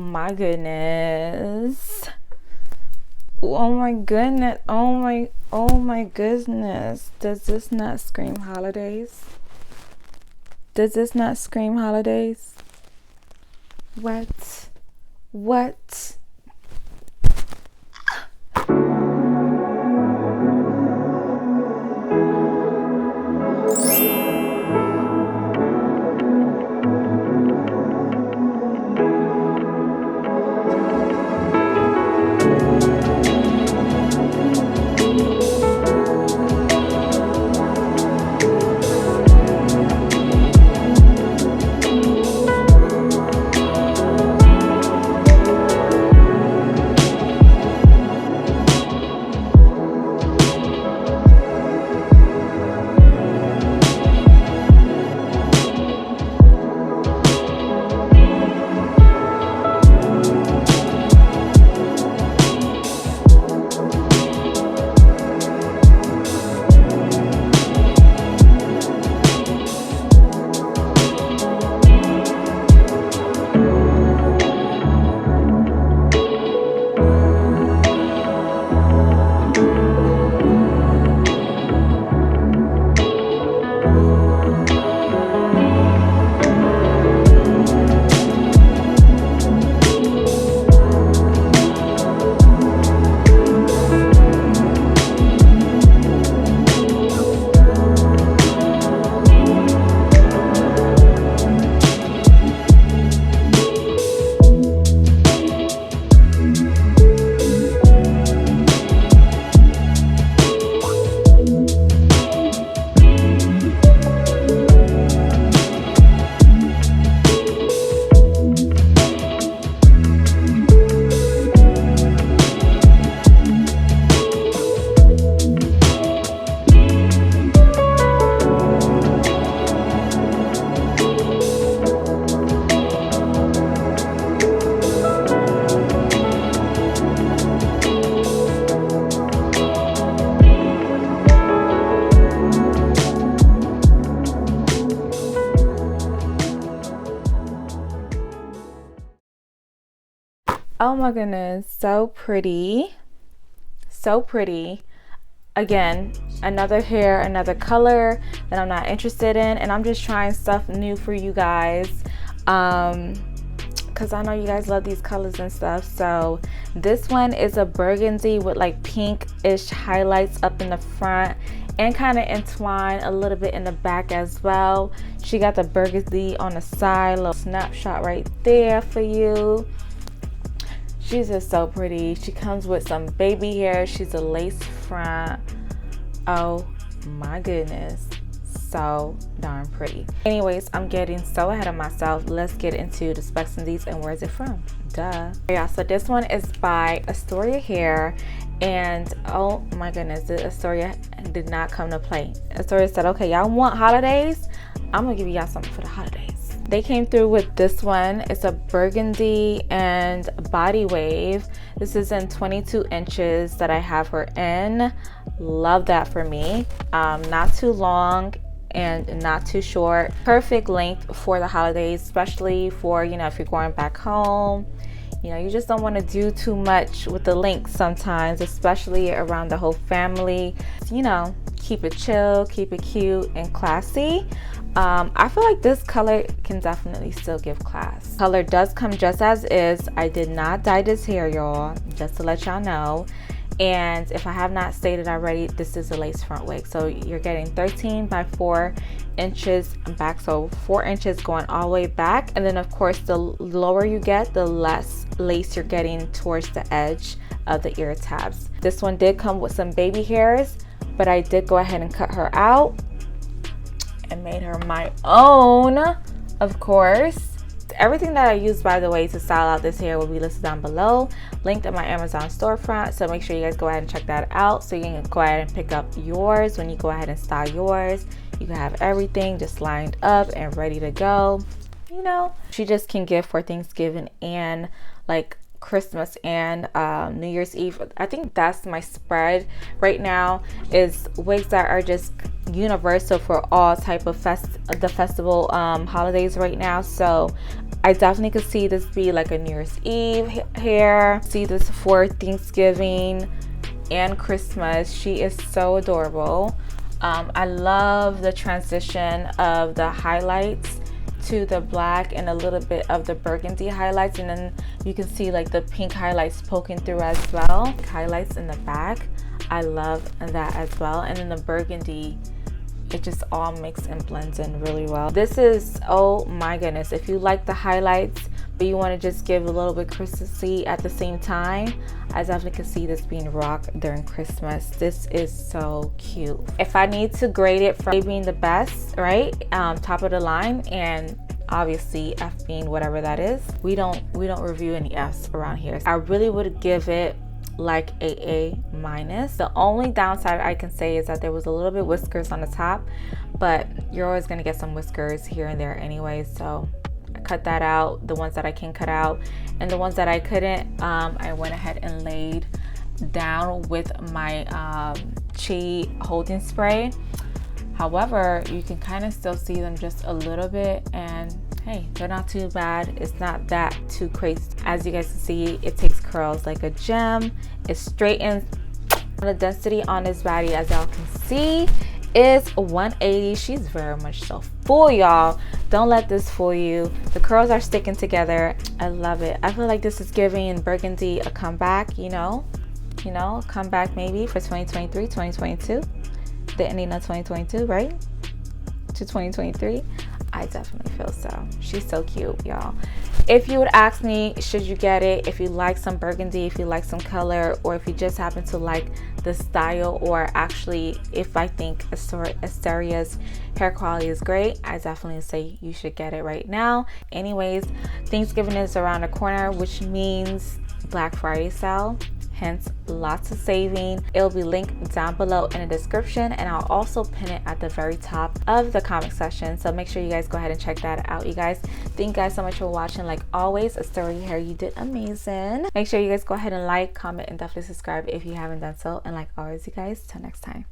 my goodness. Oh my goodness. Oh my goodness. Does this not scream holidays? Does this not scream holidays? What? What? Oh my goodness, so pretty. So pretty. Again, another hair, another color that I'm not interested in, and I'm just trying stuff new for you guys. Because I know you guys love these colors and stuff. So this one is a burgundy with like pinkish highlights up in the front and kind of entwined a little bit in the back as well. She got the burgundy on the side, little snapshot right there for you. She's just so pretty. She comes with some baby hair. She's a lace front. Oh my goodness, so darn pretty. Anyways, I'm getting so ahead of myself. Let's get into the specs and these and where's it from. Duh. Yeah, so this one is by Asteria Hair, and oh my goodness, Asteria did not come to play. Asteria said, okay, y'all want holidays? I'm gonna give y'all something for the holidays. They came through with this one. It's a burgundy and body wave. This is in 22 inches that I have her in. Love that for me. Not too long and not too short. Perfect length for the holidays, especially for, you know, if you're going back home. You know, you just don't want to do too much with the length sometimes, especially around the whole family. You know, keep it chill, keep it cute and classy. I feel like this color can definitely still give class. Color does come just as is. I did not dye this hair, y'all, just to let y'all know. And if I have not stated already, this is a lace front wig. So you're getting 13 by 4 inches back, so 4 inches going all the way back. And then of course, the lower you get, the less lace you're getting towards the edge of the ear tabs. This one did come with some baby hairs, but I did go ahead and cut her out and made her my own, of course. Everything that I use, by the way, to style out this hair will be listed down below, linked in my Amazon storefront. So make sure you guys go ahead and check that out so you can go ahead and pick up yours. When you go ahead and style yours, you can have everything just lined up and ready to go. You know, she just can give for Thanksgiving and like Christmas and New Year's Eve. I think that's my spread right now, is wigs that are just universal for all type of the festival holidays right now. So I definitely could see this be like a New Year's Eve hair. See this for Thanksgiving and Christmas. She is so adorable. I love the transition of the highlights to the black and a little bit of the burgundy highlights, and then you can see like the pink highlights poking through as well. Highlights in the back, I love that as well. And then the burgundy, it just all mixes and blends in really well. This is, oh my goodness, if you like the highlights but you want to just give a little bit Christmassy at the same time, I definitely can see this being rocked during Christmas. This is so cute. If I need to grade it from A being the best, right, top of the line, and obviously F being whatever that is, we don't review any Fs around here. I really would give it like a minus. The only downside I can say is that there was a little bit whiskers on the top, but you're always going to get some whiskers here and there anyway, so I cut that out, the ones that I can cut out. And the ones that I couldn't, I went ahead and laid down with my Chi holding spray. However, you can kind of still see them just a little bit, and hey, they're not too bad. It's not that too crazy. As you guys can see, it takes curls like a gem. It straightens. The density on this baddie, as y'all can see, is 180. She's very much so full, y'all. Don't let this fool you. The curls are sticking together. I love it. I feel like this is giving Burgundy a comeback, you know, comeback maybe for 2023, 2022. The ending of 2022, right? To 2023. I definitely feel so. She's so cute, y'all. If you would ask me, should you get it? If you like some burgundy, if you like some color, or if you just happen to like the style, or actually if I think Asteria's hair quality is great, I definitely say you should get it right now. Anyways, Thanksgiving is around the corner, which means Black Friday sale. Hence, lots of saving. It'll be linked down below in the description, and I'll also pin it at the very top of the comment section. So make sure you guys go ahead and check that out, you guys. Thank you guys so much for watching. Like always, Asteria hair, you did amazing. Make sure you guys go ahead and like, comment, and definitely subscribe if you haven't done so. And like always, you guys, till next time.